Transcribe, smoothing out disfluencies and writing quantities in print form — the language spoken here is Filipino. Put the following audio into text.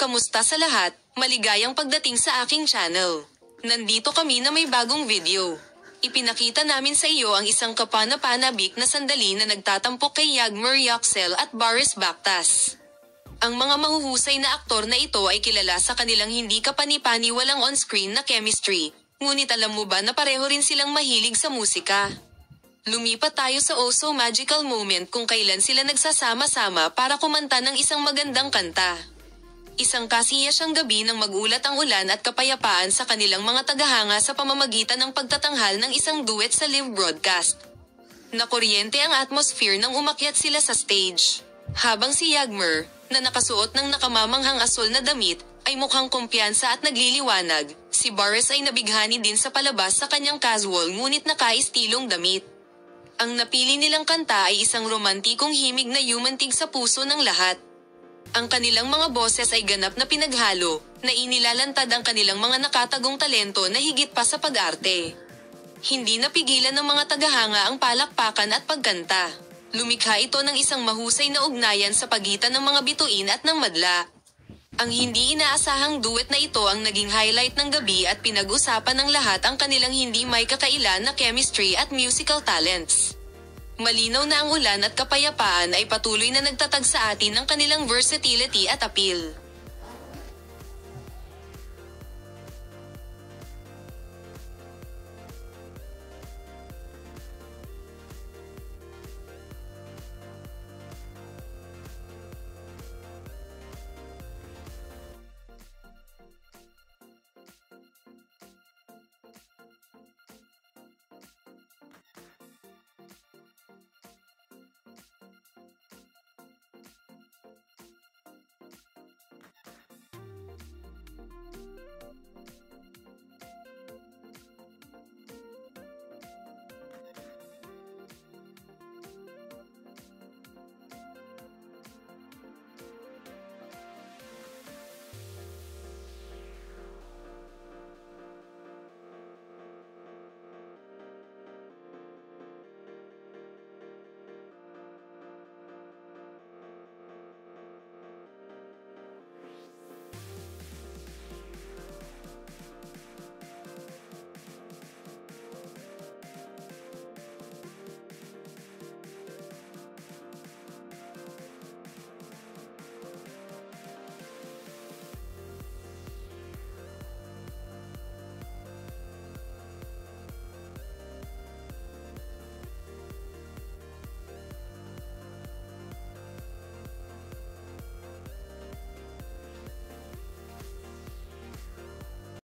Kamusta sa lahat? Maligayang pagdating sa aking channel. Nandito kami na may bagong video. Ipinakita namin sa iyo ang isang kapana-panabik na sandali na nagtatampok kay Yagmur Yoxel at Boris Bakhtas. Ang mga mahuhusay na aktor na ito ay kilala sa kanilang hindi kapani-pani walang on-screen na chemistry. Ngunit alam mo ba na pareho rin silang mahilig sa musika? Lumipat tayo sa oh so magical moment kung kailan sila nagsasama-sama para kumanta ng isang magandang kanta. Isang kasiyasyang gabi nang magulat ang ulan at kapayapaan sa kanilang mga tagahanga sa pamamagitan ng pagtatanghal ng isang duet sa live broadcast. Nakuryente ang atmosphere nang umakyat sila sa stage. Habang si Yagmur, na nakasuot ng nakamamanghang asul na damit, ay mukhang kumpiyansa at nagliliwanag, si Boris ay nabighani din sa palabas sa kanyang casual ngunit nakaistilong damit. Ang napili nilang kanta ay isang romantikong himig na yumantig sa puso ng lahat. Ang kanilang mga boses ay ganap na pinaghalo, na inilalantad ang kanilang mga nakatagong talento na higit pa sa pag-arte. Hindi napigilan ng mga tagahanga ang palakpakan at pagkanta. Lumikha ito ng isang mahusay na ugnayan sa pagitan ng mga bituin at ng madla. Ang hindi inaasahang duet na ito ang naging highlight ng gabi at pinag-usapan ng lahat ang kanilang hindi may kakailan na chemistry at musical talents. Malinaw na ang ulan at kapayapaan ay patuloy na nagtatag sa atin ng kanilang versatility at appeal.